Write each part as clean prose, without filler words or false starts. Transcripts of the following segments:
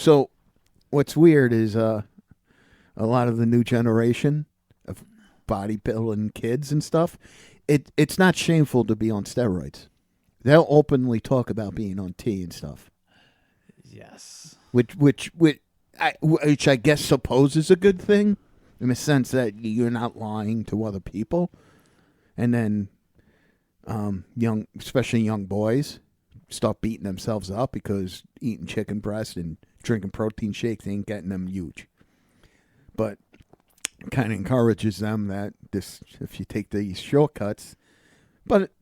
So what's weird is a lot of the new generation of bodybuilding kids and stuff, it's not shameful to be on steroids. They'll openly talk about being on T and stuff. Yes. Which I guess supposes a good thing in the sense that you're not lying to other people. And then especially young boys, start beating themselves up because eating chicken breast and drinking protein shakes ain't getting them huge. But kind of encourages them that if you take these shortcuts, but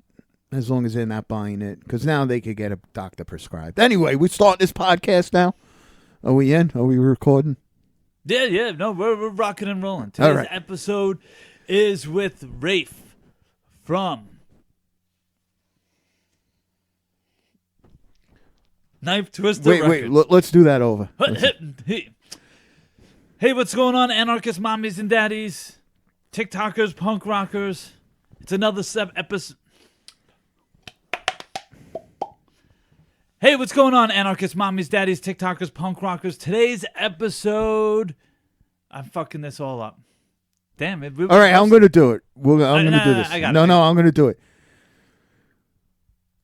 as long as they're not buying it, because now they could get a doctor prescribed. Anyway, we start this podcast now. Are we in? Are we recording? Yeah. No, we're rocking and rolling. Today's episode is with Raph from knifetwister. Wait. Let's do that over. Hey, what's going on, anarchist mommies and daddies, TikTokers, punk rockers? It's another episode. Hey, what's going on, anarchist mommies, daddies, TikTokers, punk rockers? Today's episode, I'm fucking this all up. Damn it! All right, I'm gonna do it. I'm gonna do this. I'm gonna do it.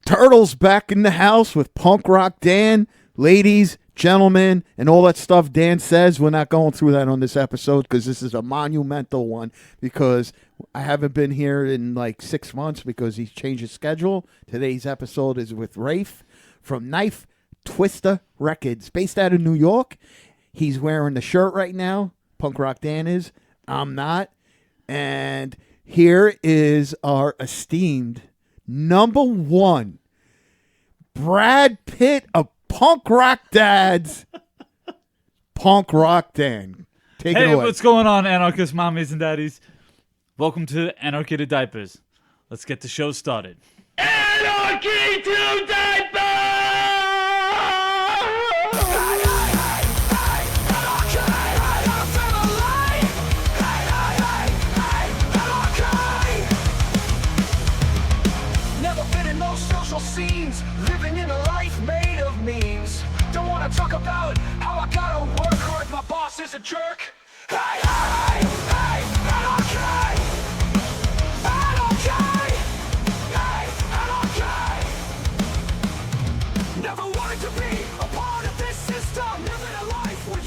Turtle's back in the house with Punk Rock Dan, ladies, gentlemen, and all that stuff Dan says. We're not going through that on this episode because this is a monumental one because I haven't been here in like 6 months because he's changed his schedule. Today's episode is with Raph from knifetwister Records, based out of New York. He's wearing the shirt right now. Punk Rock Dan is. I'm not. And here is our esteemed number one, Brad Pitt of Punk Rock Dads, Punk Rock Dan. Take it away. Hey, what's going on, anarchist mommies and daddies? Welcome to Anarchy2Diapers. Let's get the show started. Anarchy2Diapers! Never been in those social scenes, living in a life made of memes. Don't wanna talk about how I gotta work or if my boss is a jerk. Hey, anarchy!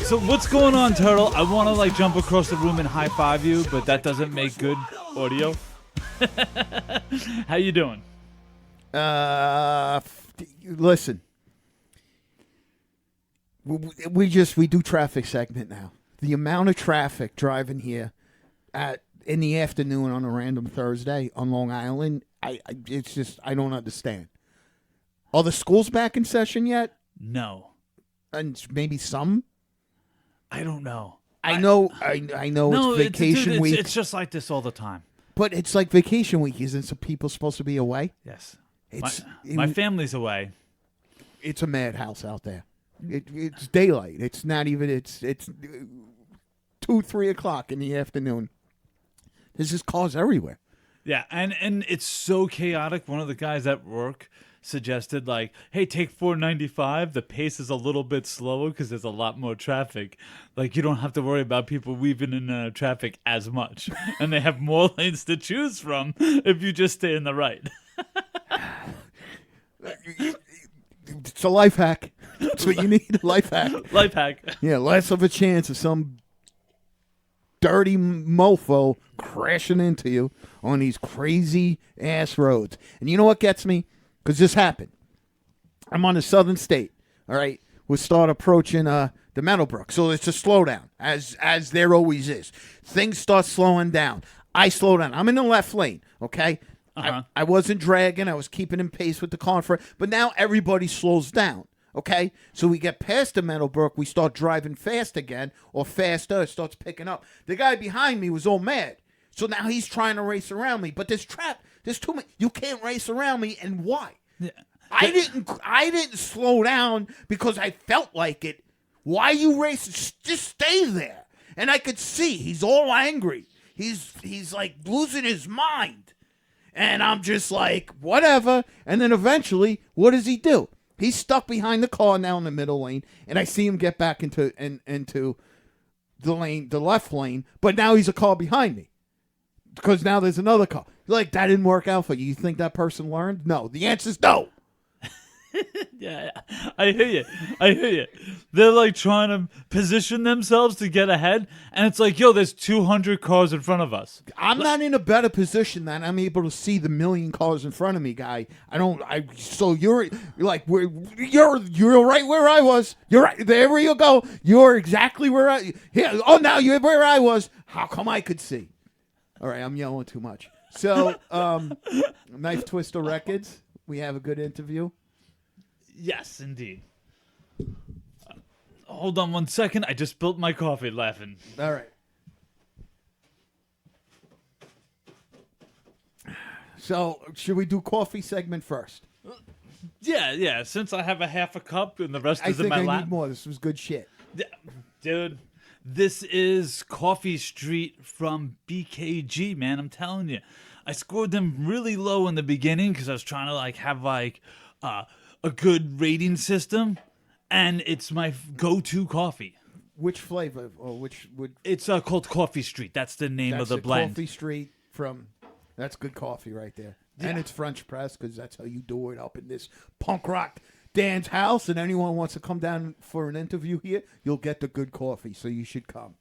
So what's going on, Turtle? I want to jump across the room and high five you, but that doesn't make good audio. How you doing? Listen. We do traffic segment now. The amount of traffic driving here in the afternoon on a random Thursday on Long Island, it's just I don't understand. Are the schools back in session yet? No. And maybe some? I don't know. I know it's vacation week. It's just like this all the time. But it's like vacation week. Isn't some people supposed to be away? Yes. My family's away. It's a madhouse out there. It's daylight. It's not even. It's 2-3 o'clock in the afternoon. There's just cars everywhere. Yeah, and it's so chaotic. One of the guys at work suggested, hey, take 495. The pace is a little bit slower because there's a lot more traffic. You don't have to worry about people weaving in traffic as much. And they have more lanes to choose from if you just stay in the right. It's a life hack. That's what you need, a life hack. Life hack. Yeah, less of a chance of some dirty mofo crashing into you on these crazy-ass roads. And you know what gets me? Because this happened. I'm on the southern state, all right? We'll start approaching the Meadowbrook. So it's a slowdown, as there always is. Things start slowing down. I slow down. I'm in the left lane, okay? Uh-huh. I wasn't dragging. I was keeping in pace with the car. But now everybody slows down, okay? So we get past the Meadowbrook. We start driving fast again, or faster. It starts picking up. The guy behind me was all mad. So now he's trying to race around me. But there's too many. You can't race around me, and why? Yeah. I didn't slow down because I felt like it. Why you racing? Just stay there. And I could see he's all angry. He's like losing his mind. And I'm just like, whatever. And then eventually, what does he do? He's stuck behind the car now in the middle lane, and I see him get back into the lane, the left lane, but now he's a car behind me because now there's another car. Like, that didn't work out for you. You think that person learned? No. The answer's no. Yeah, I hear you. They're like trying to position themselves to get ahead, and it's like, yo, there's 200 cars in front of us. I'm not in a better position than I'm able to see the million cars in front of me, guy. So you're like, you're right where I was. You're right. There you go. You're exactly where now you're where I was. How come I could see? All right, I'm yelling too much. So, Knife Twister Records, we have a good interview. Yes, indeed. Hold on 1 second. I just spilled my coffee laughing. All right. So, should we do coffee segment first? Yeah. Since I have a half a cup and the rest I is in think my I lap. need more. This was good shit. Yeah, dude, this is Coffee Street from BKG, man. I'm telling you. I scored them really low in the beginning because I was trying to have a good rating system, and it's my go-to coffee. Which flavor or which would? It's called Coffee Street. That's the name of the blend. Coffee Street from. That's good coffee right there, and it's French press because that's how you do it up in this punk rock Dan's house. And anyone wants to come down for an interview here, you'll get the good coffee. So you should come.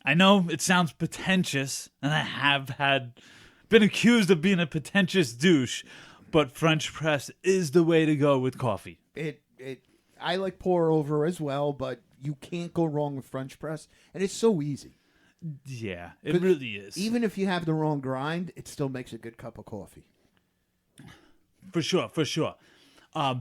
I know it sounds pretentious, and I have been accused of being a pretentious douche. But French press is the way to go with coffee. I like pour over as well, but you can't go wrong with French press, and it's so easy. Yeah, it really is. Even if you have the wrong grind, it still makes a good cup of coffee. For sure. I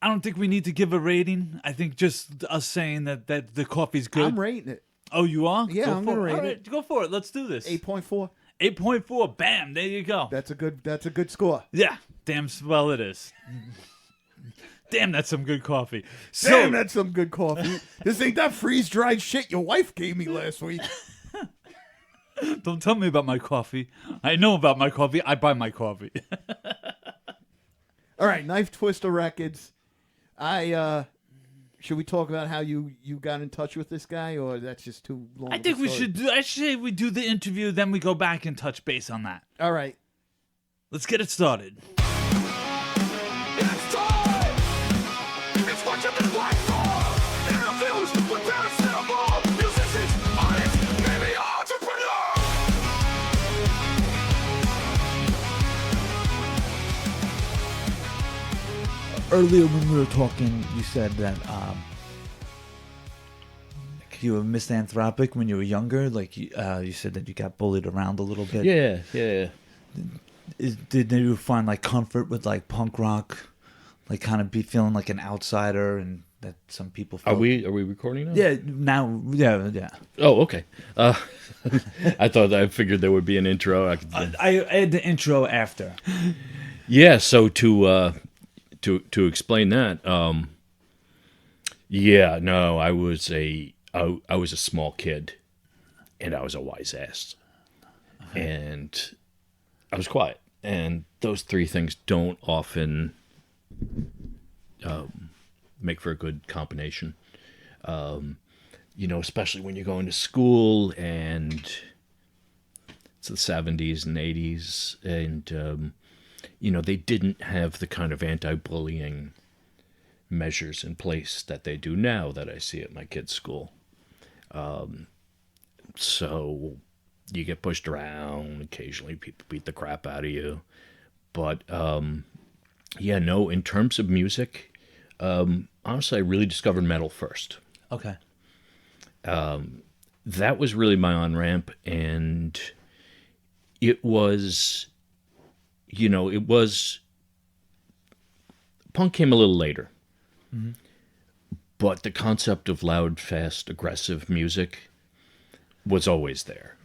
don't think we need to give a rating. I think just us saying that the coffee's good. I'm rating it. Oh, you are? Yeah, I'm gonna rate it. Go for it. Let's do this. 8.4. 8.4. Bam. There you go. That's a good score. Yeah. Damn well it is. Damn, that's some good coffee. Damn, that's some good coffee. This ain't that freeze-dried shit your wife gave me last week. Don't tell me about my coffee. I know about my coffee. I buy my coffee. All right, Knife Twister Records. Should we talk about how you got in touch with this guy, or that's just too long? I think we should do. I say we do the interview, then we go back and touch base on that. All right. Let's get it started. It's time! It's what you've been waiting for! Interviews with very simple musicians, artists, maybe entrepreneurs! Earlier when we were talking, you said that you were misanthropic when you were younger. Like you said that you got bullied around a little bit. Yeah. Did you find comfort with punk rock, kind of be feeling like an outsider, and that some people feel... Are we recording now? Yeah, now, yeah. Oh, okay. I figured there would be an intro. I had the intro after. Yeah. So to explain that, I was a small kid, and I was a wise ass, and I was quiet, and those three things don't often make for a good combination. Especially when you're going to school, and it's the 70s and 80s, and they didn't have the kind of anti-bullying measures in place that they do now that I see at my kids' school. So you get pushed around. Occasionally people beat the crap out of you. But, in terms of music, honestly, I really discovered metal first. Okay. That was really my on-ramp, and it was, punk came a little later. Mm-hmm. But the concept of loud, fast, aggressive music was always there.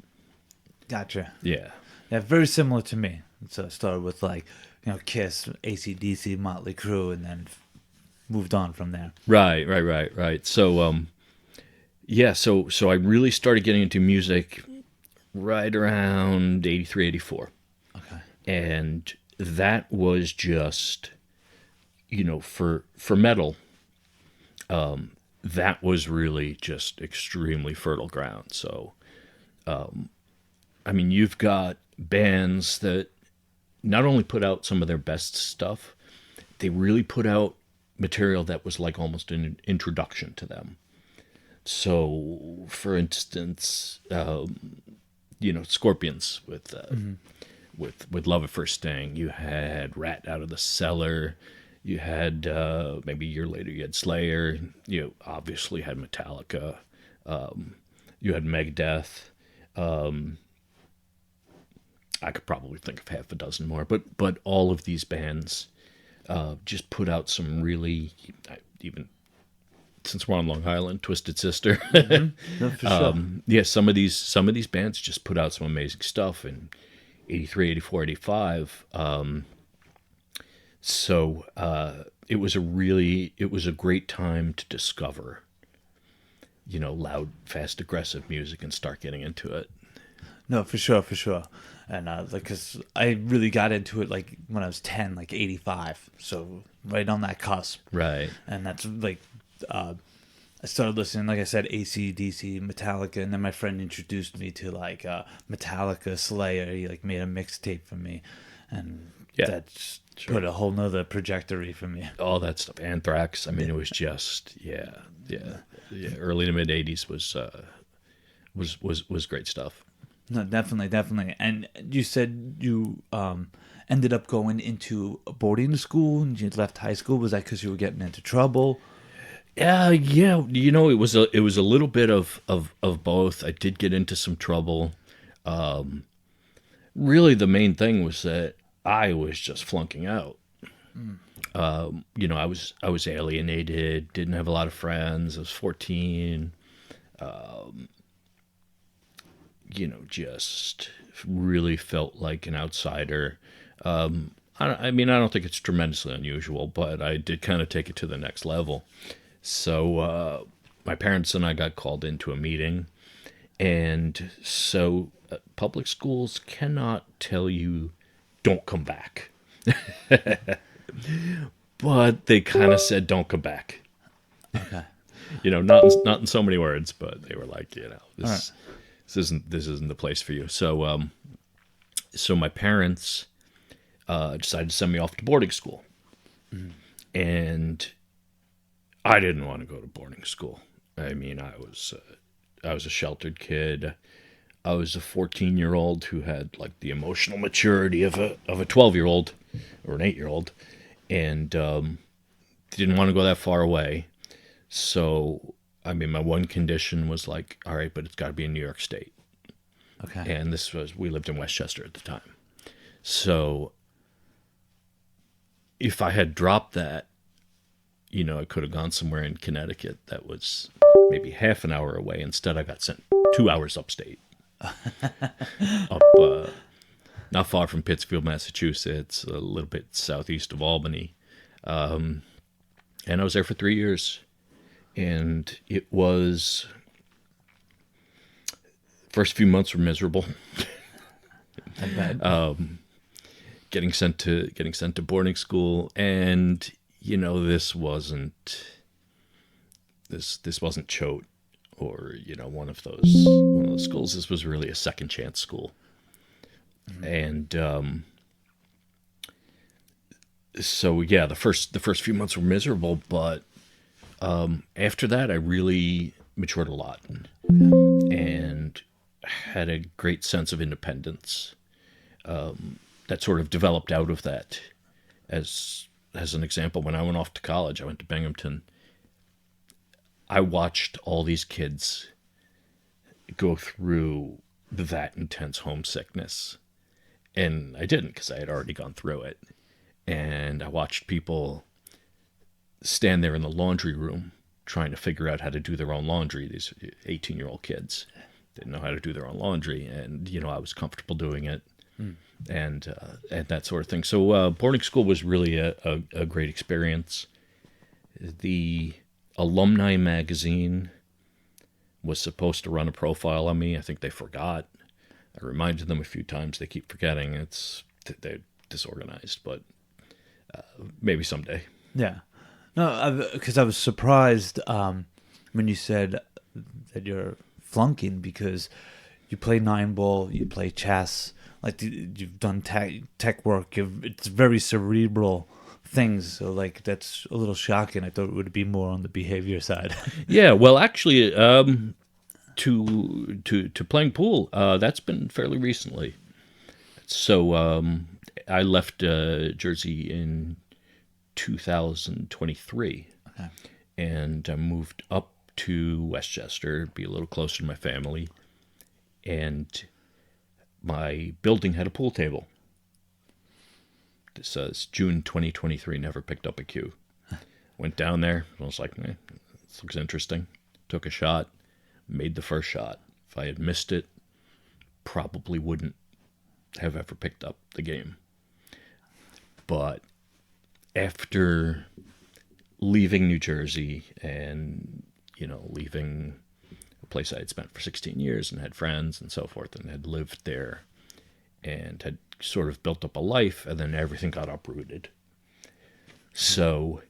Gotcha. Yeah. Yeah, very similar to me. So I started with Kiss, AC/DC, Motley Crue, and then moved on from there. Right. So, so I really started getting into music right around 83, 84. Okay. And that was just, for metal, that was really just extremely fertile ground. So, you've got bands that not only put out some of their best stuff, they really put out material that was like almost an introduction to them. So, for instance, Scorpions with Love at First Sting. You had Rat Out of the Cellar. You had maybe a year later you had Slayer. You obviously had Metallica. You had Megadeth. I could probably think of half a dozen more, but all of these bands just put out some really, even since we're on Long Island, Twisted Sister. No, for sure. Yeah, some of these bands just put out some amazing stuff in 83, 84, 85. So it was a great time to discover, loud, fast, aggressive music and start getting into it. No, for sure. And because I really got into it like when I was 10, like 85. So right on that cusp. Right. And that's like, I started listening, like I said, AC/DC, Metallica, and then my friend introduced me to like Metallica, Slayer. He like made a mixtape for me, and that just put a whole nother trajectory for me. All that stuff, Anthrax. It was just early to mid '80s was great stuff. No, definitely. And you said you ended up going into a boarding school and you left high school. Was that because you were getting into trouble? Yeah. It was a little bit of both. I did get into some trouble. Really, the main thing was that I was just flunking out. I was alienated. Didn't have a lot of friends. I was 14. Just really felt like an outsider. I don't think it's tremendously unusual, but I did kind of take it to the next level. So my parents and I got called into a meeting, and so public schools cannot tell you, don't come back. But they kind of said, don't come back. Okay. Not in so many words, but they were like, this isn't the place for you. So so my parents decided to send me off to boarding school. And I didn't want to go to boarding school. I was a sheltered kid. I was a 14-year-old who had like the emotional maturity of a 12-year-old or an 8-year-old, and didn't want to go that far away. So my one condition was like, all right, but it's got to be in New York State. Okay. And we lived in Westchester at the time. So if I had dropped that, I could have gone somewhere in Connecticut that was maybe half an hour away. Instead, I got sent 2 hours upstate. Up, not far from Pittsfield, Massachusetts, a little bit southeast of Albany. And I was there for 3 years. And it was, first few months were miserable. Not bad. Getting sent to boarding school, and this wasn't Choate or one of those schools. This was really a second chance school. And so the first few months were miserable, but after that I really matured a lot and had a great sense of independence that sort of developed out of that. As an example, when I went off to college, I went to Binghamton. I watched all these kids go through that intense homesickness. And I didn't, because I had already gone through it. And I watched people stand there in the laundry room trying to figure out how to do their own laundry. These 18-year-old kids didn't know how to do their own laundry. And, I was comfortable doing it. And that sort of thing. So boarding school was really a great experience. The alumni magazine was supposed to run a profile on me. I think they forgot. I reminded them a few times. They keep forgetting. They're disorganized, but maybe someday. Yeah. No, because I was surprised when you said that you're flunking because you play 9-ball, you play chess, like you've done tech work. It's very cerebral things. So like that's a little shocking. I thought it would be more on the behavior side. Yeah, well, actually, to playing pool, that's been fairly recently. So I left Jersey in 2023, Okay. and I moved up to Westchester, be a little closer to my family, and my building had a pool table. This says June 2023, never picked up a cue. Went down there, I was like, this looks interesting. Took a shot, made the first shot. If I had missed it, probably wouldn't have ever picked up the game. But after leaving New Jersey and, leaving a place I had spent for 16 years and had friends and so forth and had lived there and had sort of built up a life, and then everything got uprooted. So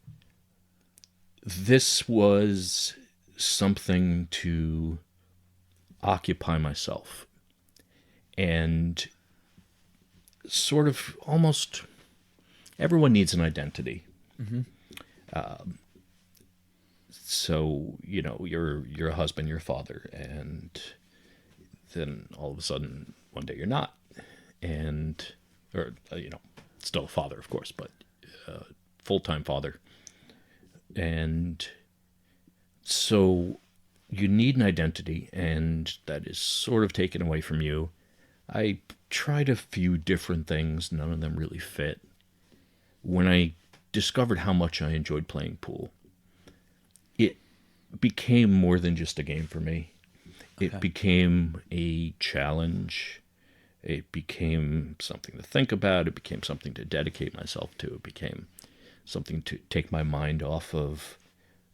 this was something to occupy myself and sort of almost everyone needs an identity. Mm-hmm. So, you're a husband, you're a father, and then all of a sudden one day you're not. Or still a father, of course, but full-time father. And so you need an identity, and that is sort of taken away from you. I tried a few different things. None of them really fit. When I discovered how much I enjoyed playing pool, it became more than just a game for me. It became a challenge. It became something to think about. It became something to dedicate myself to. It became something to take my mind off of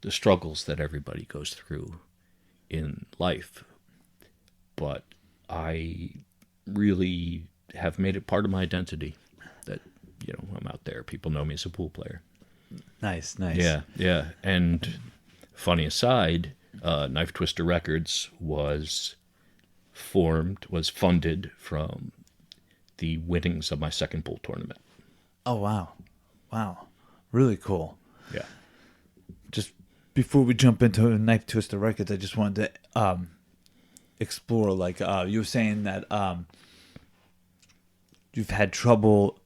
the struggles that everybody goes through in life. But I really have made it part of my identity that, I'm out there. People know me as a pool player. Nice. Yeah. And funny aside, KnifeTwister Records was funded from the winnings of my second pool tournament. Oh, wow. Really cool. Yeah. Just before we jump into KnifeTwister Records, I just wanted to explore, like, you were saying that you've had trouble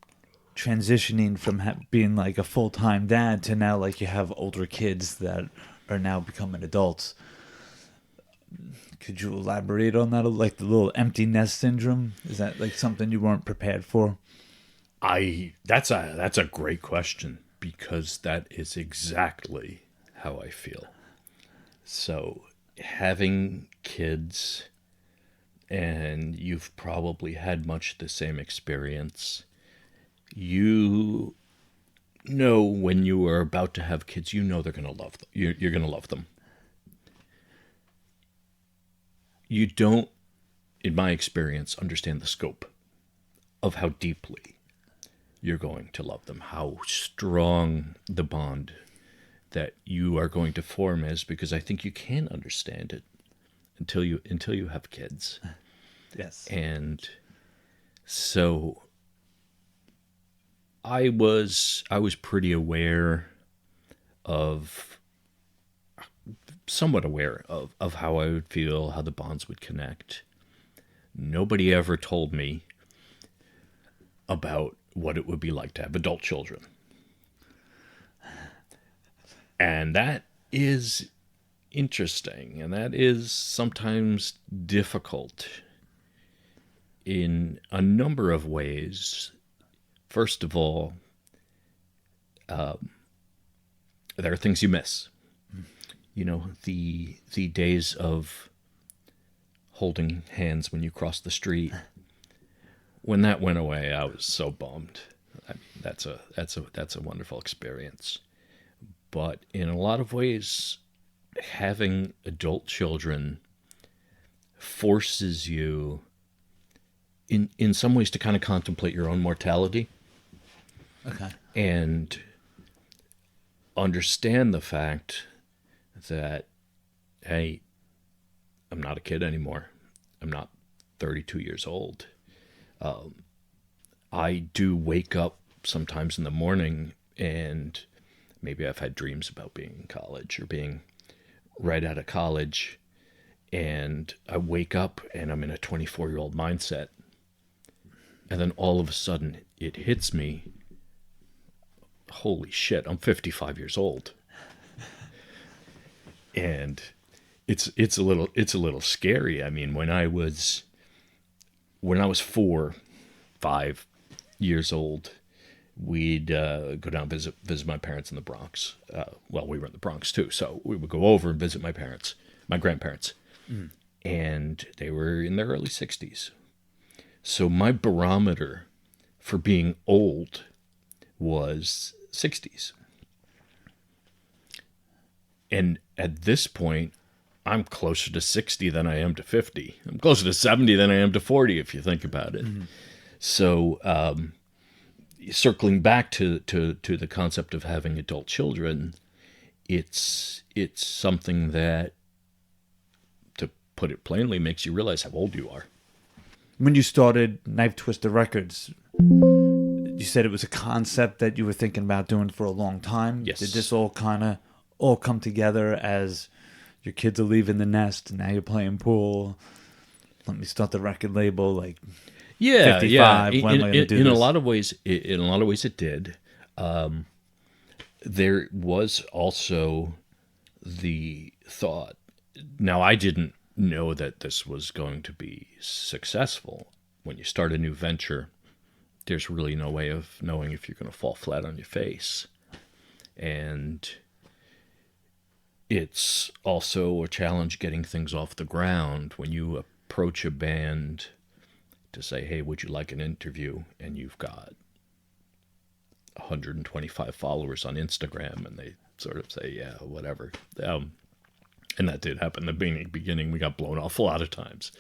transitioning from being like a full-time dad to now like you have older kids that are now becoming adults. Could you elaborate on that? Like the little empty nest syndrome? Is that like something you weren't prepared for? That's a great question, because that is exactly how I feel. So having kids, and you've probably had much the same experience. You know when you are about to have kids, they're going to love them. You're going to love them. You don't, in my experience, understand the scope of how deeply you're going to love them, how strong the bond that you are going to form is, because I think you can't understand it until you have kids. Yes. And so I was pretty somewhat aware of how I would feel, how the bonds would connect. Nobody ever told me about what it would be like to have adult children. And that is interesting, and that is sometimes difficult in a number of ways. First of all, there are things you miss. The days of holding hands when you cross the street. When that went away, I was so bummed. I mean, that's a wonderful experience. But in a lot of ways, having adult children forces you in some ways to kind of contemplate your own mortality. Okay. And understand the fact that, hey, I'm not a kid anymore. I'm not 32 years old. I do wake up sometimes in the morning, and maybe I've had dreams about being in college or being right out of college, and I wake up and I'm in a 24-year-old mindset. And then all of a sudden it hits me, holy shit, I'm 55 years old. And it's a little scary. I mean, when I was 4, 5 years old, we'd go down and visit my parents in the Bronx. Well, we were in the Bronx too, so we would go over and visit my grandparents. And they were in their early 60s. So my barometer for being old was 60s. And at this point, I'm closer to 60 than I am to 50. I'm closer to 70 than I am to 40, if you think about it. So circling back to the concept of having adult children, it's something that, to put it plainly, makes you realize how old you are. When you started Knife Twister Records, you said it was a concept that you were thinking about doing for a long time. Yes. Did this all come together as your kids are leaving the nest and now you're playing pool? Let me start the record label. Like, Yeah, 55, yeah. when am I gonna do in a this? lot of ways, it did. There was also the thought. Now, I didn't know that this was going to be successful. When you start a new venture, there's really no way of knowing if you're going to fall flat on your face. And it's also a challenge getting things off the ground. When you approach a band to say, hey, would you like an interview? And you've got 125 followers on Instagram, and they sort of say, yeah, whatever. And that did happen in the beginning. We got blown off a lot of times.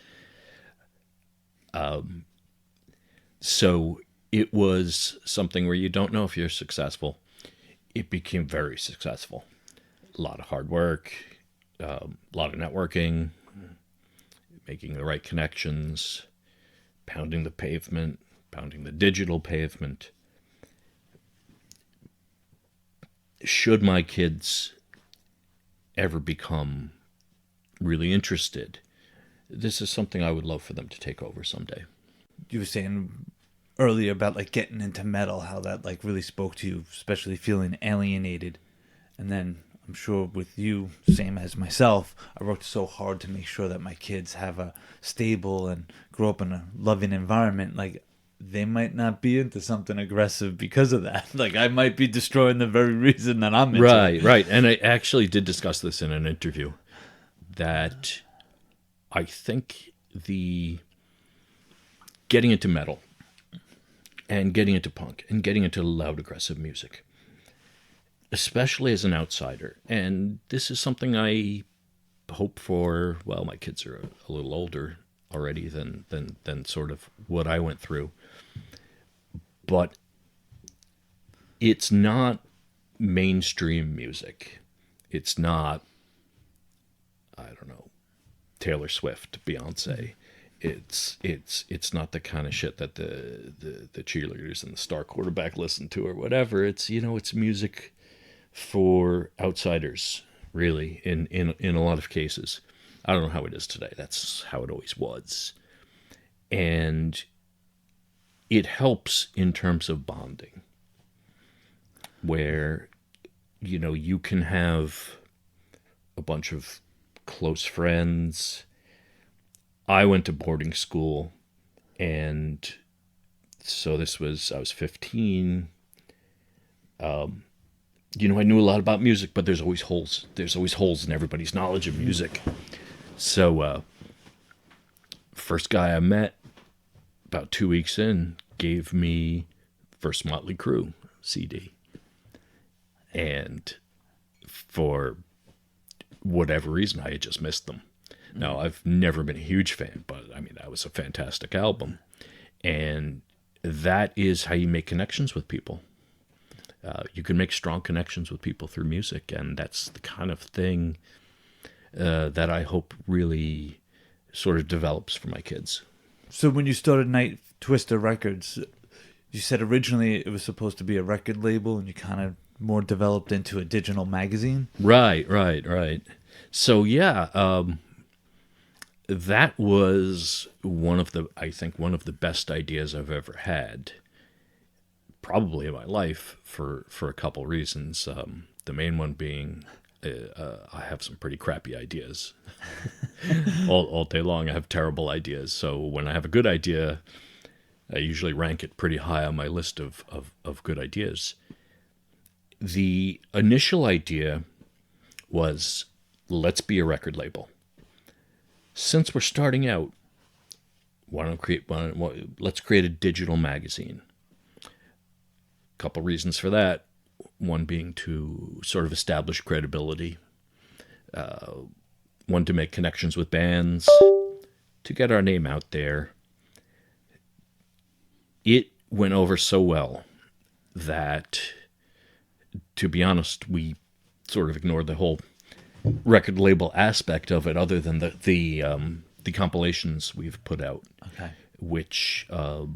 So it was something where you don't know if you're successful. It became very successful. A lot of hard work, a lot of networking, making the right connections, pounding the pavement, pounding the digital pavement. Should my kids ever become really interested, this is something I would love for them to take over someday. You were saying earlier about like getting into metal, how that like really spoke to you, especially feeling alienated. And then I'm sure with you, same as myself, I worked so hard to make sure that my kids have a stable and grow up in a loving environment. Like, they might not be into something aggressive because of that. Like, I might be destroying the very reason that I'm into it. Right. And I actually did discuss this in an interview, that I think the getting into metal and getting into punk and getting into loud, aggressive music, especially as an outsider, and this is something I hope for. Well, my kids are a little older already than sort of what I went through, but it's not mainstream music. It's not, I don't know, Taylor Swift, Beyonce. It's not the kind of shit that the cheerleaders and the star quarterback listen to or whatever. It's, it's music for outsiders, really, in a lot of cases. I don't know how it is today. That's how it always was. And it helps in terms of bonding, where, you can have a bunch of close friends. I went to boarding school, and so I was 15. I knew a lot about music, but there's always holes. There's always holes in everybody's knowledge of music. So, first guy I met, about 2 weeks in, gave me first Motley Crue CD. And for whatever reason, I had just missed them. Now, I've never been a huge fan, but I mean, that was a fantastic album. And that is how you make connections with people. You can make strong connections with people through music, and that's the kind of thing that I hope really sort of develops for my kids. So when you started Night Twister Records, you said originally it was supposed to be a record label, and you kind of more developed into a digital magazine. Right. So yeah, that was one of the best ideas I've ever had, probably in my life, for a couple reasons. The main one being I have some pretty crappy ideas. all day long I have terrible ideas. So when I have a good idea, I usually rank it pretty high on my list of good ideas. The initial idea was, let's be a record label. Since we're starting out, let's create a digital magazine. A couple reasons for that. One being to sort of establish credibility. One, to make connections with bands, to get our name out there. It went over so well that, to be honest, we sort of ignored the whole record label aspect of it, other than the compilations we've put out, Okay. which I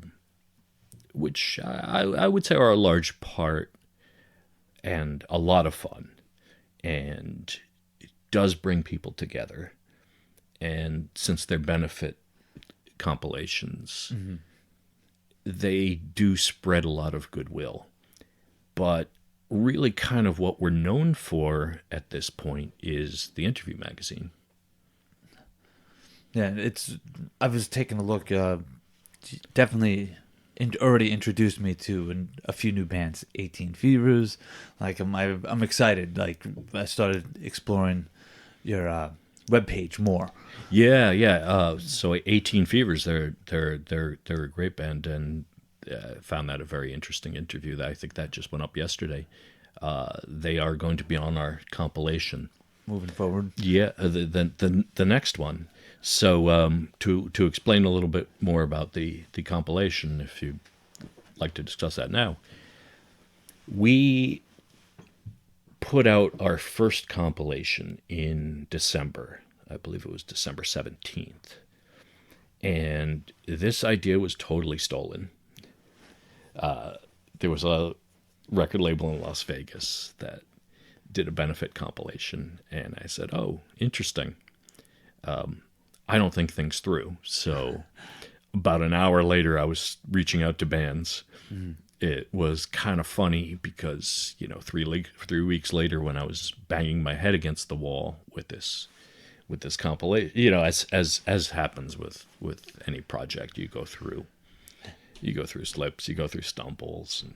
would say are a large part and a lot of fun, and it does bring people together. And since they're benefit compilations, they do spread a lot of goodwill. But really kind of what we're known for at this point is the interview magazine. Yeah, I was taking a look. Definitely already introduced me to a few new bands. 18 Fevers. Like I'm excited. Like I started exploring your webpage more. Yeah. So 18 Fevers, they're a great band, and found that a very interesting interview. I think that just went up yesterday. They are going to be on our compilation Moving forward. Yeah, the next one. So to explain a little bit more about the compilation, if you'd like to discuss that now, we put out our first compilation in December. I believe it was December 17th. And this idea was totally stolen. There was a record label in Las Vegas that did a benefit compilation, and I said, oh, interesting. I don't think things through. So about an hour later, I was reaching out to bands. It was kind of funny because, 3 weeks later, when I was banging my head against the wall with this compilation, as happens with any project, you go through slips, you go through stumbles, and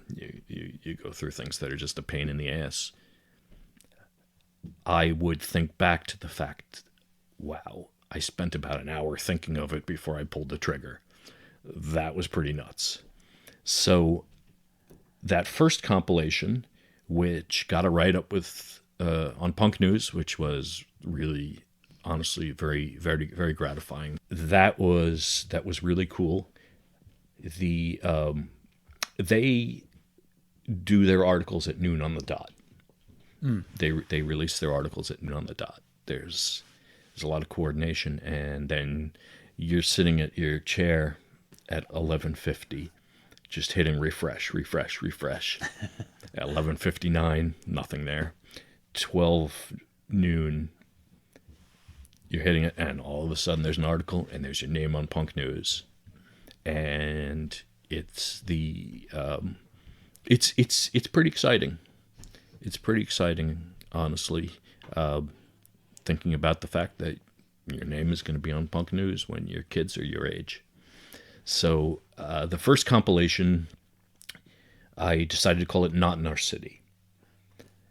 you go through things that are just a pain in the ass. I would think back to the fact, wow, I spent about an hour thinking of it before I pulled the trigger. That was pretty nuts. So that first compilation, which got a write-up with on Punk News, which was really, honestly, very, very, very gratifying. That was really cool. They do their articles at noon on the dot. They release their articles at noon on the dot. There's a lot of coordination, and then you're sitting at your chair at 11:50, just hitting refresh. At 11:59, nothing there. 12 noon, you're hitting it, and all of a sudden there's an article, and there's your name on Punk News. And it's it's pretty exciting. It's pretty exciting, honestly, thinking about the fact that your name is going to be on Punk News when your kids are your age. So the first compilation, I decided to call it Not in Our City.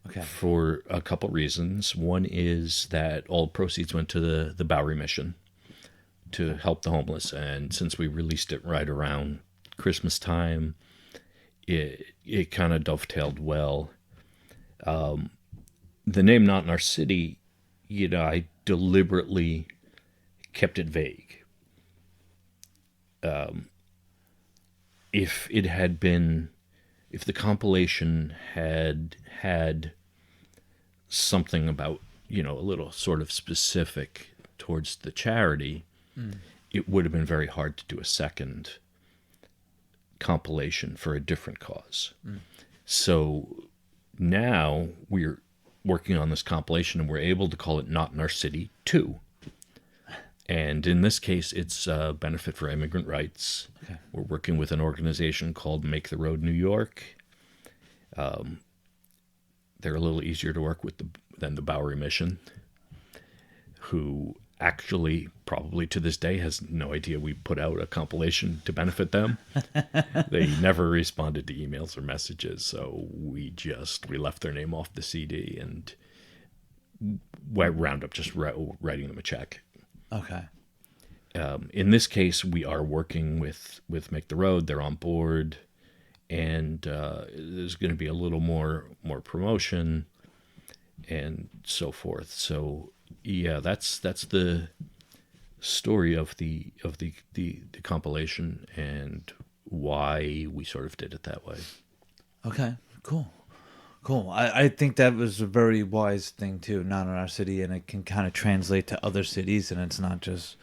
Okay. For a couple reasons. One is that all proceeds went to the Bowery Mission to help the homeless. And since we released it right around Christmas time, it kind of dovetailed well. The name Not in Our City, I deliberately kept it vague. If it had been if the compilation had something about, a little sort of specific towards the charity, it would have been very hard to do a second compilation for a different cause. So now we're working on this compilation, and we're able to call it Not in Our City 2. And in this case, it's a benefit for immigrant rights. Okay. We're working with an organization called Make the Road New York. They're a little easier to work with than the Bowery Mission, who actually probably to this day has no idea we put out a compilation to benefit them. They never responded to emails or messages, so we left their name off the CD and wound up just writing them a check. Okay. In this case, we are working with Make the Road. They're on board, and there's going to be a little more promotion and so forth. So yeah, that's the story of the compilation and why we sort of did it that way. Okay. Cool. I think that was a very wise thing too, not in our city, and it can kind of translate to other cities, and it's not just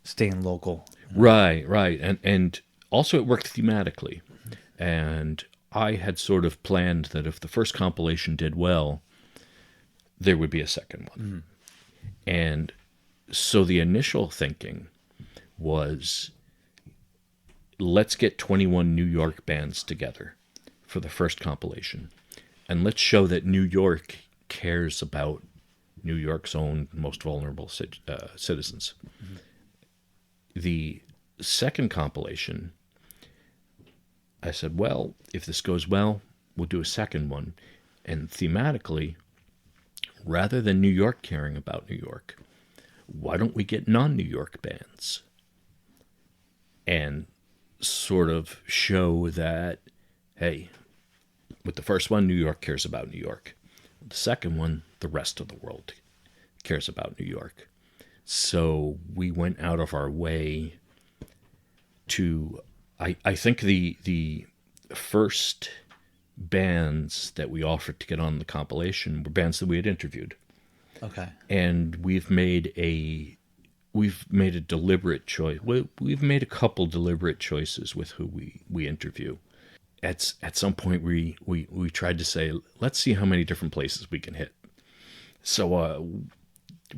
staying local. Right. And also it worked thematically. And I had sort of planned that if the first compilation did well, there would be a second one. And so the initial thinking was, let's get 21 New York bands together for the first compilation. And let's show that New York cares about New York's own most vulnerable citizens. The second compilation, I said, well, if this goes well, we'll do a second one. And thematically, rather than New York caring about New York, why don't we get non-New York bands and sort of show that, hey, with the first one, New York cares about New York. The second one, the rest of the world cares about New York. So we went out of our way to, I think the first bands that we offered to get on the compilation were bands that we had interviewed. Okay. And we've made a deliberate choice. We've made a couple deliberate choices with who we interview. At some point, we tried to say, let's see how many different places we can hit. So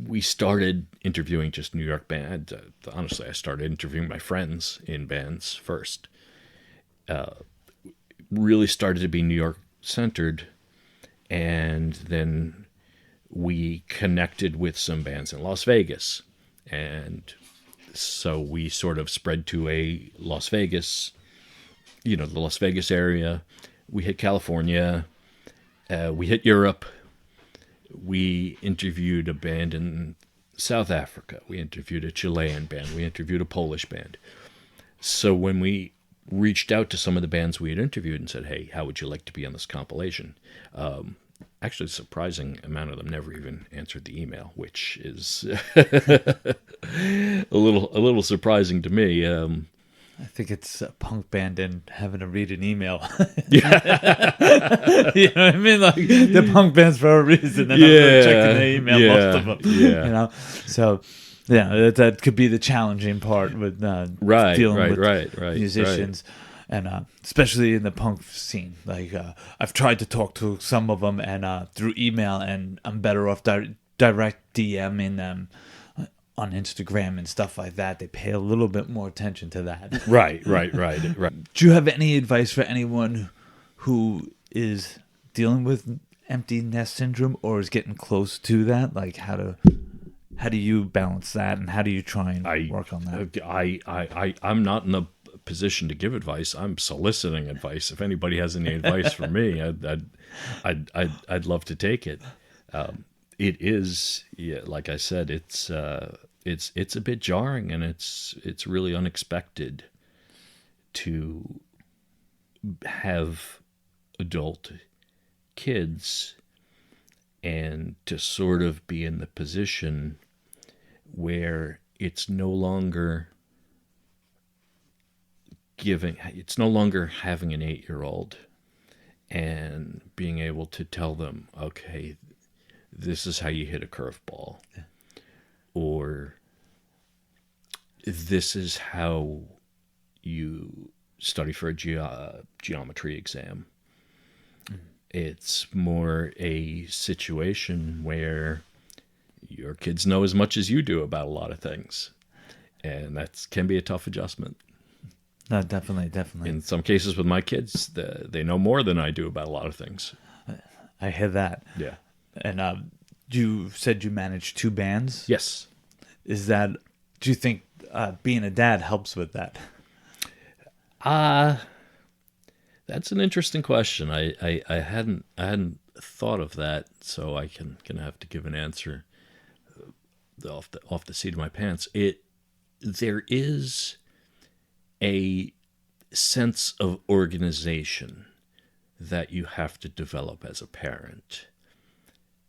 we started interviewing just New York bands. Honestly, I started interviewing my friends in bands first. Really started to be New York centered, and then we connected with some bands in Las Vegas, and so we sort of spread to a Las Vegas, the Las Vegas area. We hit California, we hit Europe. We interviewed a band in South Africa. We interviewed a Chilean band. We interviewed a Polish band. So when we reached out to some of the bands we had interviewed and said, hey, how would you like to be on this compilation? Actually, a surprising amount of them never even answered the email, which is a little surprising to me. I think it's a punk band and having to read an email. Yeah. You know what I mean? Like, the punk band's for a reason. And I'm really checking the email, most of them. Yeah. So, yeah, that could be the challenging part with dealing with musicians. Right. And especially in the punk scene. Like, I've tried to talk to some of them and through email, and I'm better off direct DMing them on Instagram and stuff like that. They pay a little bit more attention to that. Right. Do you have any advice for anyone who is dealing with empty nest syndrome or is getting close to that? Like, how do you balance that, and how do you try and work on that? I'm not in a position to give advice. I'm soliciting advice. If anybody has any advice for me, I'd love to take it. It is, like I said, it's a bit jarring, and it's really unexpected to have adult kids and to sort of be in the position where it's no longer having an 8-year-old and being able to tell them, okay, this is how you hit a curveball, or this is how you study for a geometry exam. It's more a situation where your kids know as much as you do about a lot of things, and that can be a tough adjustment. No, definitely. In some cases with my kids, they know more than I do about a lot of things. I hear that. Yeah. And you said you manage 2 bands. Yes. Do you think being a dad helps with that? That's an interesting question. I hadn't thought of that, so I can have to give an answer off the seat of my pants. There is a sense of organization that you have to develop as a parent.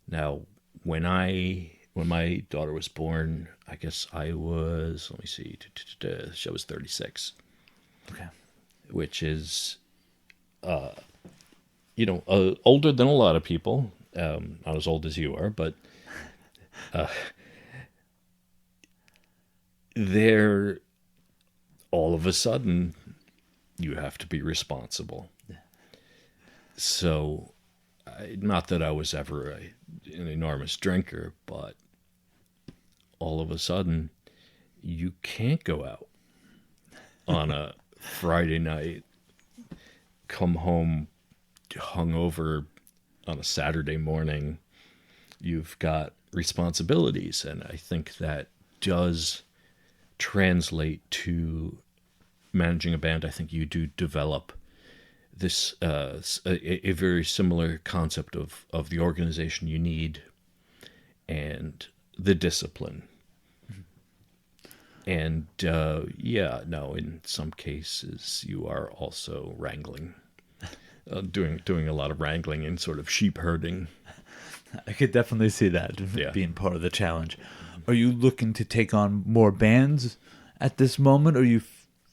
Now, when my daughter was born, I guess I was, let me see, I was 36. Okay. Which is, older than a lot of people. Not as old as you are, but there, all of a sudden, you have to be responsible. So, not that I was ever an enormous drinker, but all of a sudden, you can't go out on a Friday night, come home hungover on a Saturday morning. You've got responsibilities, and I think that does translate to managing a band. I think you do develop this a very similar concept of the organization you need and the discipline. And in some cases you are also wrangling, doing a lot of wrangling and sort of sheep herding. I could definitely see that Yeah. being part of the challenge. Are you looking to take on more bands at this moment, or are you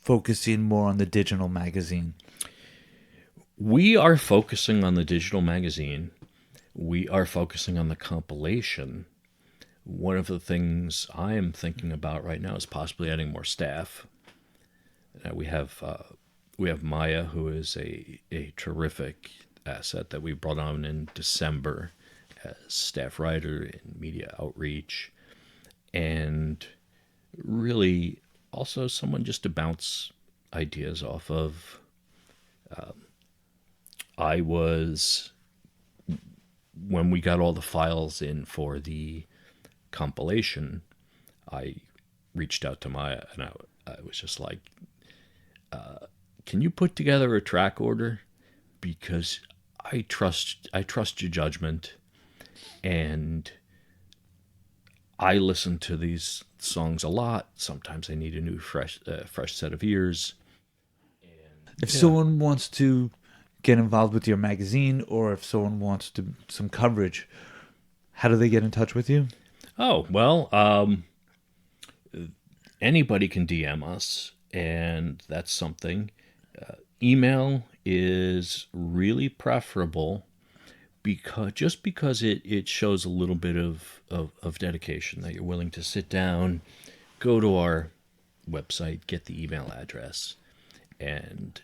focusing more on the digital magazine? We are focusing on the digital magazine. We are focusing on the compilation. One of the things I am thinking about right now is possibly adding more staff. We have Maya, who is a terrific asset that we brought on in December as staff writer in media outreach, and really also someone just to bounce ideas off of. When we got all the files in for the compilation, I reached out to Maya and I was just like, can you put together a track order? Because I trust your judgment, and I listen to these songs a lot. Sometimes I need a new fresh set of ears. If someone wants to get involved with your magazine, or if someone wants some coverage, how do they get in touch with you? Oh, well, anybody can DM us, and that's something. Email is really preferable because it shows a little bit of dedication, that you're willing to sit down, go to our website, get the email address, and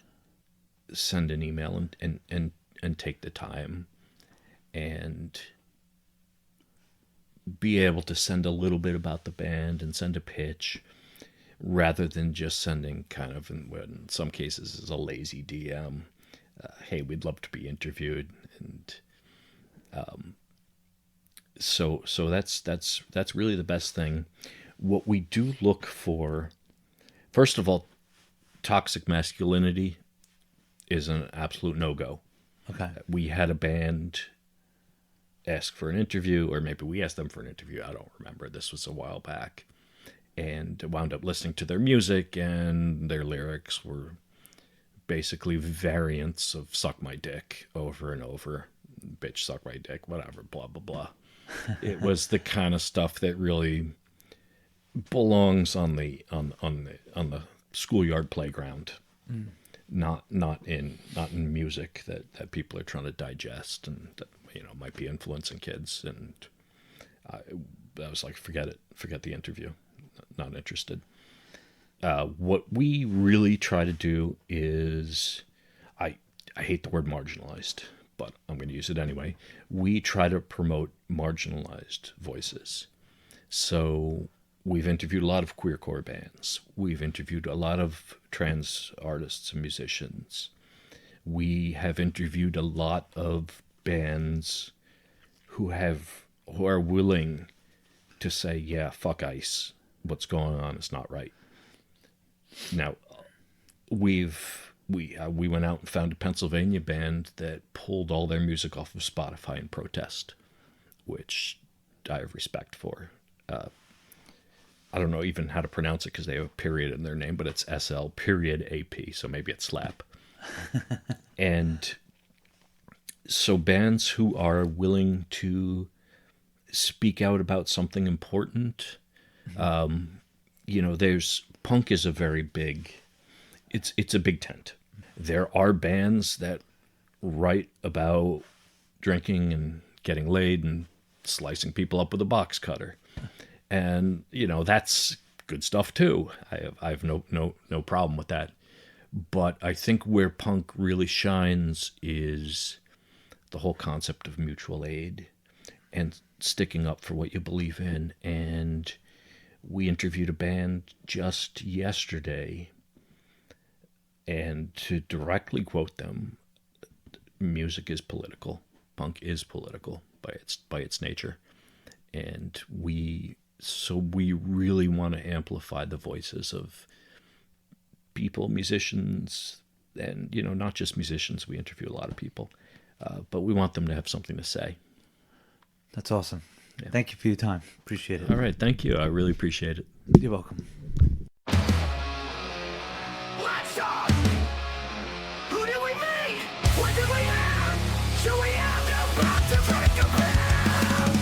send an email and take the time and be able to send a little bit about the band and send a pitch, rather than just sending kind of, in some cases, is a lazy DM. Hey, we'd love to be interviewed, and so that's really the best thing. What we do look for, first of all, toxic masculinity is an absolute no-go. Okay. We had a band ask for an interview, or maybe we asked them for an interview. I don't remember. This was a while back. And wound up listening to their music, and their lyrics were basically variants of "suck my dick" over and over. Bitch, suck my dick, whatever, blah, blah, blah. It was the kind of stuff that really belongs on the schoolyard playground. not in music that people are trying to digest and that, might be influencing kids. And I was like, forget the interview, not interested. What we really try to do is, I hate the word marginalized, but I'm going to use it anyway. We try to promote marginalized voices. So we've interviewed a lot of queercore bands. We've interviewed a lot of trans artists and musicians. We have interviewed a lot of bands who are willing to say, yeah, fuck ICE. What's going on is not right. Now, we went out and found a Pennsylvania band that pulled all their music off of Spotify in protest, which I have respect for. I don't know even how to pronounce it because they have a period in their name, but it's SL.AP, so maybe it's slap. And so bands who are willing to speak out about something important, there's punk is a very big, it's a big tent. There are bands that write about drinking and getting laid and slicing people up with a box cutter. And, that's good stuff too. I have no problem with that. But I think where punk really shines is the whole concept of mutual aid and sticking up for what you believe in. And we interviewed a band just yesterday, and to directly quote them, music is political. Punk is political by its nature. And we really want to amplify the voices of people, musicians, and, not just musicians. We interview a lot of people, but we want them to have something to say. That's awesome. Yeah. Thank you for your time. Appreciate it. All right. Thank you. I really appreciate it. You're welcome. Let's talk! Who did we meet? What did we have? Should we have the back to break a path?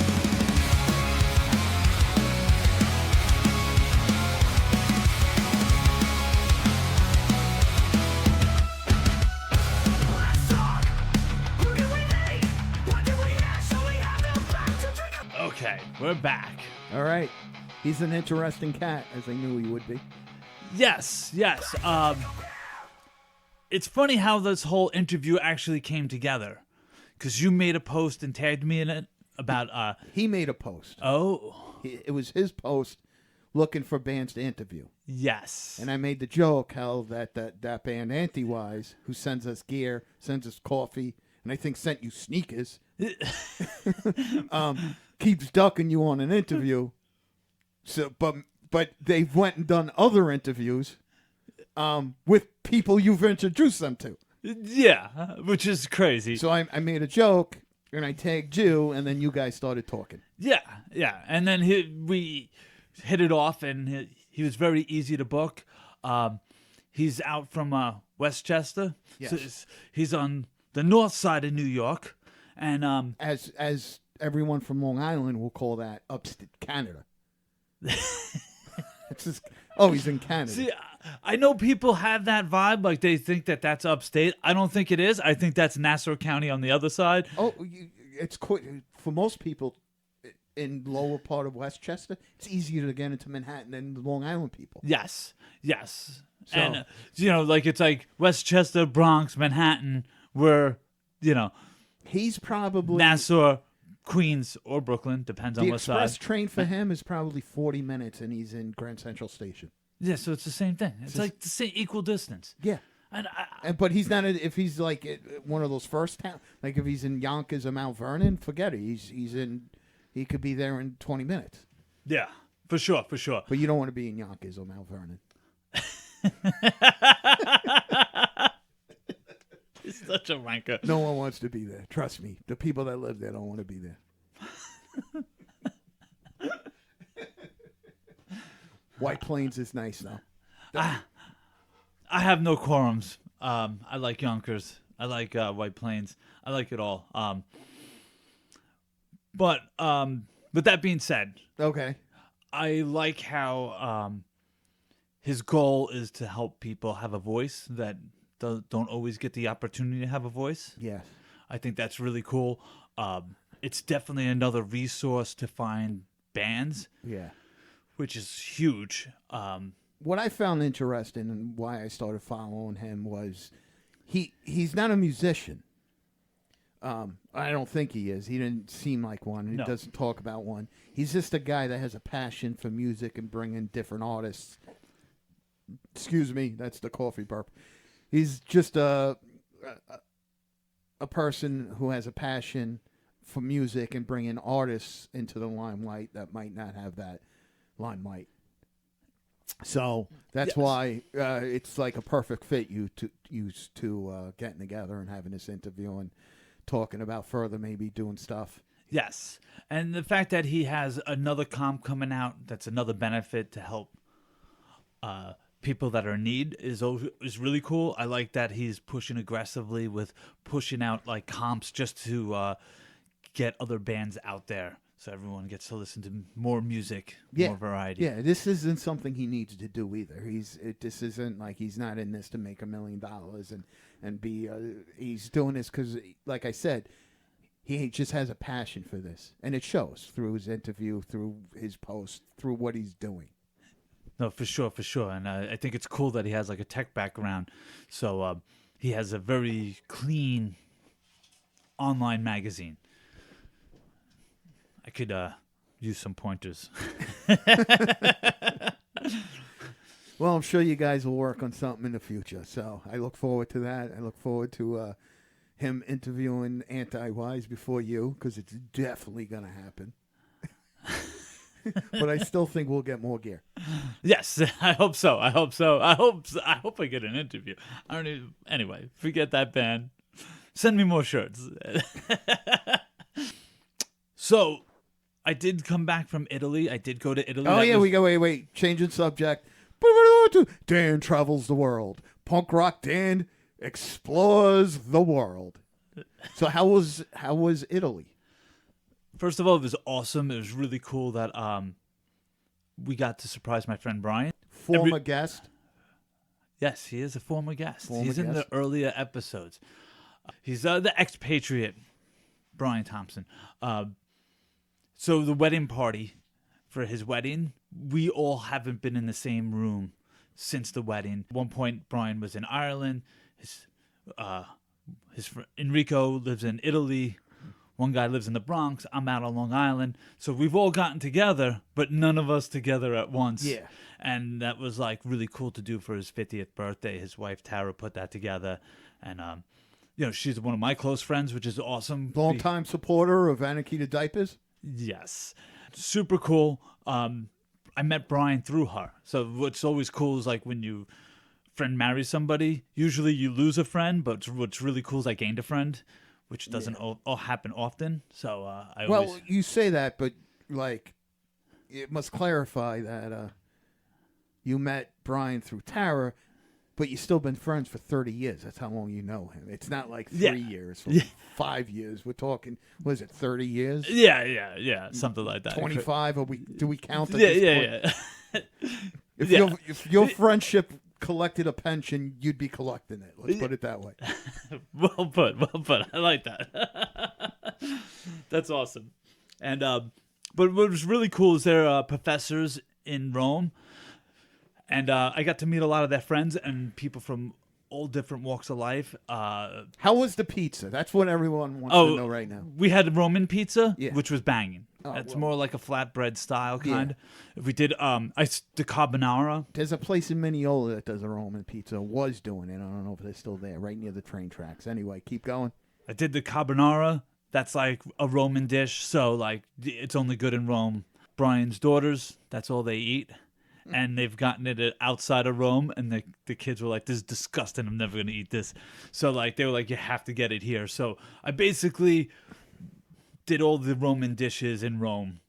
Let's talk! Who did we meet? What did we have? Should we have the back to break a path? Okay, we're back. All right. He's an interesting cat, as I knew he would be. Yes. It's funny how this whole interview actually came together, because you made a post and tagged me in it about. He made a post. Oh. It was his post looking for bands to interview. Yes. And I made the joke how that band Anti-Wise, who sends us gear, sends us coffee, and I think sent you sneakers, keeps ducking you on an interview. So, but they've went and done other interviews with people you've introduced them to. Yeah, which is crazy. So I made a joke, and I tagged you, and then you guys started talking. Yeah. And then we hit it off, and he was very easy to book. He's out from Westchester. Yes. So he's on the north side of New York. And As everyone from Long Island will call that upstate Canada. It's just, he's in Canada. see, I know people have that vibe, like they think that that's upstate. I don't think it is. I think that's Nassau County on the other side. It's quite, for most people in lower part of Westchester, it's easier to get into Manhattan than the Long Island people. Yes. So- And it's like Westchester, Bronx, Manhattan, where He's probably Nassau, Queens, or Brooklyn, depends on the what express side. train for him is probably 40 minutes, and he's in Grand Central Station. Yeah, so it's the same thing. It's like the same equal distance. Yeah. And But he's not. If he's like at one of those first towns, like if he's in Yonkers or Mount Vernon, forget it. He's in. He could be there in 20 minutes. yeah, for sure. But you don't want to be in Yonkers or Mount Vernon. He's such a wanker. No one wants to be there. Trust me. The people that live there don't want to be there. White Plains is nice though. I have no quorums. I like Yonkers. I like White Plains. I like it all. But with that being said, Okay. I like how his goal is to help people have a voice that don't always get the opportunity to have a voice. Yes. I think that's really cool. It's definitely another resource to find bands, Yeah. which is huge. What I found interesting and why I started following him was he's not a musician. I don't think he is. He didn't seem like one. He No. doesn't talk about one. He's just a guy that has a passion for music and bringing different artists. Excuse me, that's the coffee burp. He's just a person who has a passion for music and bringing artists into the limelight that might not have that limelight. So that's Yes. why it's like a perfect fit used to getting together and having this interview and talking about further maybe doing stuff. Yes. And the fact that he has another comp coming out, that's another benefit to help people that are in need is really cool. I like that he's pushing aggressively with pushing out like comps just to get other bands out there so everyone gets to listen to more music, more variety. Yeah, this isn't something he needs to do either. This isn't like he's not in this to make $1 million and be. He's doing this because, like I said, he just has a passion for this, and it shows through his interview, through his post, through what he's doing. No, for sure. And I think it's cool that he has like a tech background. So he has a very clean online magazine. I could use some pointers. Well, I'm sure you guys will work on something in the future, so I look forward to that. I look forward to him interviewing Anti-Wise before you, because it's definitely going to happen. But I still think we'll get more gear. Yes, I hope so. I hope I get an interview. I don't even. Anyway, forget that band. Send me more shirts. So, I did come back from Italy. I did go to Italy. Oh, yeah, we go. Wait. Changing subject. Dan travels the world. Punk rock Dan explores the world. So how was Italy? First of all, it was awesome. It was really cool that we got to surprise my friend Brian. Former guest. Yes, he is a former guest. Former He's in the guest. earlier episodes. He's the expatriate, Brian Thompson. So the wedding party for his wedding, we all haven't been in the same room since the wedding. At one point, Brian was in Ireland. His friend Enrico lives in Italy. One guy lives in the Bronx. I'm out on Long Island. So we've all gotten together, but none of us together at once. Yeah. And that was like really cool to do for his 50th birthday. His wife, Tara, put that together. And, she's one of my close friends, which is awesome. Longtime supporter of Anarchy2Diapers. Yes. Super cool. I met Brian through her. So what's always cool is like when you friend marries somebody, usually you lose a friend, but what's really cool is I gained a friend, which doesn't all happen often. So You say that, but like, it must clarify that you met Brian through Tara, but you've still been friends for 30 years. That's how long you know him. It's not like 3 years, 5 years. We're talking, what is it, 30 years? Yeah, something like that. 25? Do we count at this point? Yeah. If your friendship collected a pension, you'd be collecting it. Let's put it that way. Well put. I like that. That's awesome. And but what was really cool is they're professors in Rome, and I got to meet a lot of their friends and people from all different walks of life. How was the pizza? That's what everyone wants to know right now. We had Roman pizza, Yeah. which was banging. Oh, It's well. more like a flatbread style kind. If we did the carbonara. There's a place in Mineola that does a Roman pizza. Was doing it. I don't know if they're still there. Right near the train tracks. Anyway, keep going. I did the carbonara. That's like a Roman dish, so like it's only good in Rome. Brian's daughters, that's all they eat. And they've gotten it outside of Rome, and the kids were like, this is disgusting, I'm never going to eat this. So like they were like, you have to get it here. So I basically did all the Roman dishes in Rome,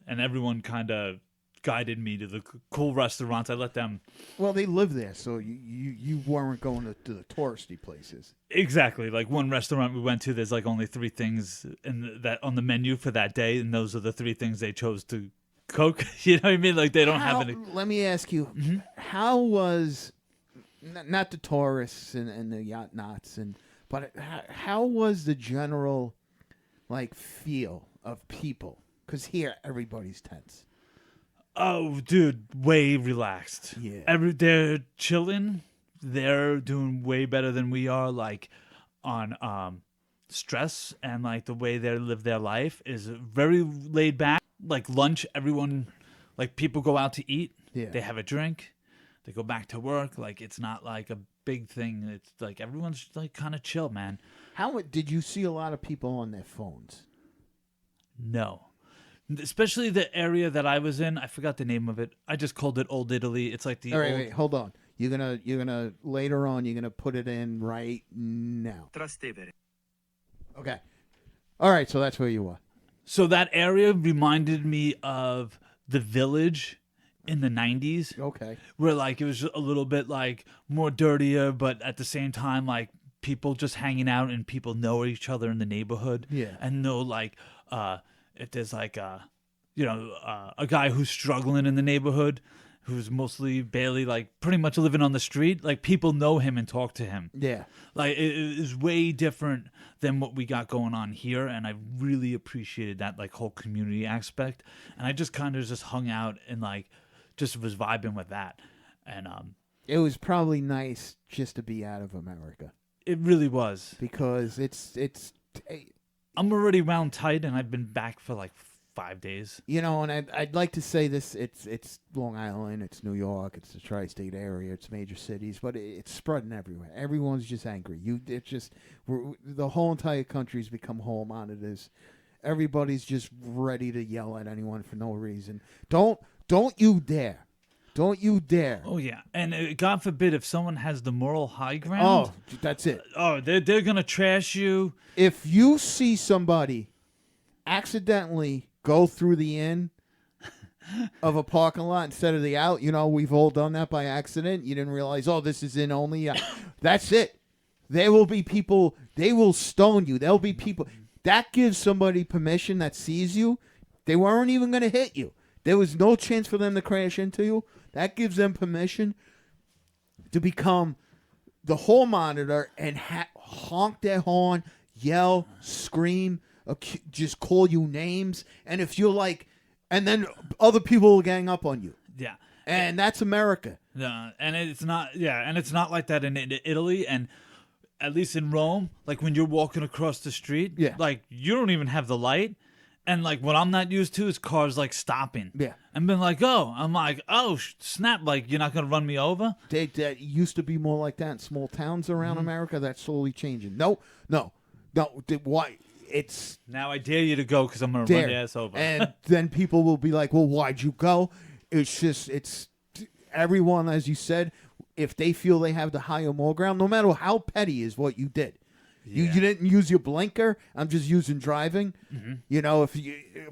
and everyone kind of guided me to the cool restaurants. I let them... Well, they live there, so you weren't going to the touristy places. Exactly. Like one restaurant we went to, there's like only 3 things on the menu for that day, and those are the 3 things they chose to cook. You know what I mean? Like they don't have any... Let me ask you, how was... not the tourists and the yacht knots, but how was the general like feel of people? Because here everybody's tense. Oh, dude, way relaxed. Yeah. They're chilling. They're doing way better than we are, like, on stress, and, like, the way they live their life is very laid back. Like, lunch, everyone, like, people go out to eat. Yeah. They have a drink. They go back to work. Like, it's not, like, a big thing. It's, like, everyone's, like, kind of chill, man. How did you see a lot of people on their phones? No. Especially the area that I was in. I forgot the name of it. I just called it Old Italy. It's like the All right, old... wait, hold on. You're gonna later on. You're gonna put it in right now. Okay. All right. So that's where you were. So that area reminded me of the Village in the 90s. Okay. Where, like, it was a little bit, like, more dirtier, but at the same time, like, people just hanging out and people know each other in the neighborhood. Yeah. And know, like, if there's, like, a guy who's struggling in the neighborhood, who's mostly barely, like, pretty much living on the street, like, people know him and talk to him. Yeah. Like, it is way different than what we got going on here, and I really appreciated that, like, whole community aspect. And I just kind of just hung out and, like, just was vibing with that. And It was probably nice just to be out of America it really was. because it's I'm already wound tight, and I've been back for, like, 5 days. you know, and I'd like to say this. It's Long Island, it's New York, it's the tri-state area, it's major cities, but it's spreading everywhere. Everyone's just angry. The whole entire country's become whole monitors. Everybody's just ready to yell at anyone for no reason. Don't you dare. Don't you dare. Oh, yeah. And God forbid if someone has the moral high ground. Oh, that's it. Oh, they're going to trash you. If you see somebody accidentally go through the in of a parking lot instead of the out, you know, we've all done that by accident. You didn't realize, oh, this is in only. That's it. There will be people, they will stone you. There'll be people. That gives somebody permission that sees you. They weren't even going to hit you. There was no chance for them to crash into you. That gives them permission to become the hall monitor and honk their horn, yell, scream, just call you names. And if you're like, and then other people will gang up on you. Yeah. And that's America. And it's not, and it's not like that in Italy, and at least in Rome, like when you're walking across the street, Yeah. like you don't even have the light. And, like, what I'm not used to is cars, like, stopping. Yeah. And been like, I'm like, snap, like, you're not going to run me over? That used to be more like that in small towns around America. That's slowly changing. No. Why? It's Now I dare you to go because I'm going to run your ass over. And then people will be like, well, why'd you go? It's everyone, as you said, if they feel they have the higher more ground, no matter how petty is what you did. You didn't use your blinker. I'm just using driving. Mm-hmm. You know,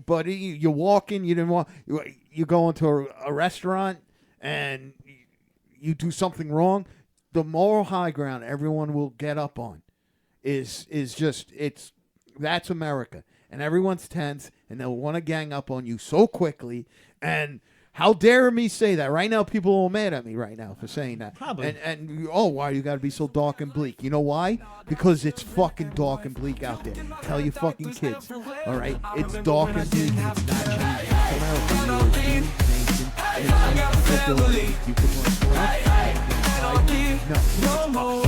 but you're walking. You didn't walk. You go into a restaurant and you do something wrong. The moral high ground everyone will get up on is just that's America, and everyone's tense and they'll want to gang up on you so quickly. And how dare me say that? Right now, people are all mad at me right now for saying that. Probably. And why you got to be so dark and bleak? You know why? Because it's fucking dark and bleak out there. Tell your fucking kids. All right? It's dark and bleak. It's not changing. It's America. You're a huge nation. You can No.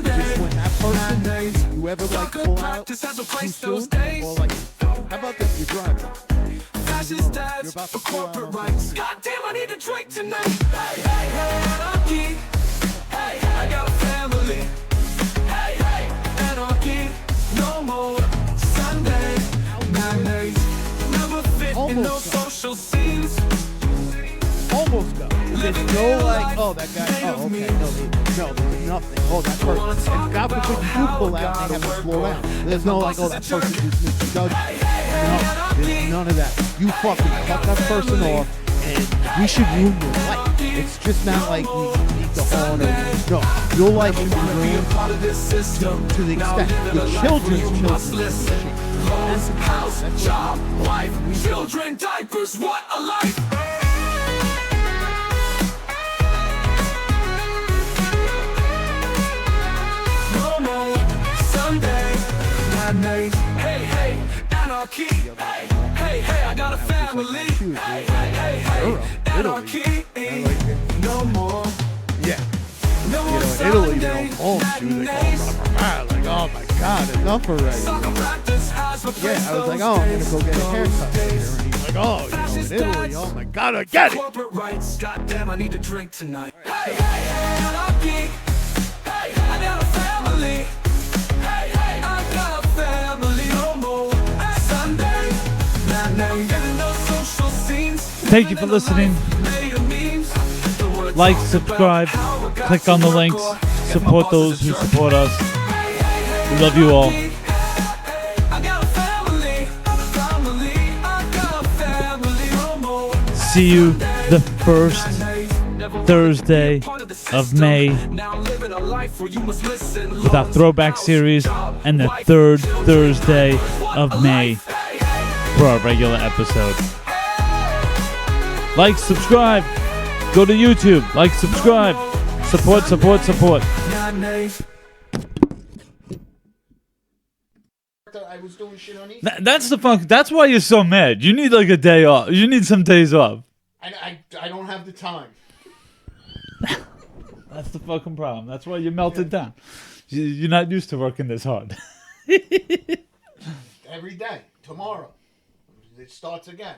Just when that person, you ever like pull out too soon, or like, how about this? You're driving. Fascist dads for corporate rights. Goddamn, I need a drink tonight. Hey, anarchy. Hey, I got a family. Hey, anarchy. No more Sunday nights. Never fit in those social scenes. Almost go. There's no like, oh, that guy, oh, okay, no, there's nothing. Oh, that person. And God forbid you do pull out and they have to slow down. There's no like, oh, that person just needs to go. No, there's none of that. You fucking cut that person off, and we should ruin your life. It's just not like we need to horn it. No, your life should be ruined to the extent your children's children. House, job, wife, children, diapers, what a life! Anarchy. Hey, hey, I got a family. Hey, hey, hey, Anarchy ain't no more. Yeah. No You more know, in Italy, they Sunday don't call them Jews. They call matinees. them like, oh my God, enough already. Soccer practice has replaced Yeah, I was like, those oh, I'm going to go get a days, haircut. those And days. he's like, oh, you know, in Italy, oh my God, I get it. Corporate rights, goddamn, I need to drink tonight. Hey, hey, hey, Anarchy. Hey, I got a family. Hey, hey, I got a family. No more Sunday, matinee, getting those social scenes. Thank you for listening. Like, subscribe, click on the links, support those who support us. We love you all. See you the first Thursday of May with our throwback series, and the third Thursday of May for our regular episode. Like, subscribe, go to YouTube, like, subscribe, support, support, support. I was doing shit on That's the fun. That's why you're so mad. You need like a day off. You need some days off. I don't have the time. That's the fucking problem. That's why you melted down. You're not used to working this hard. Every day. Tomorrow. It starts again.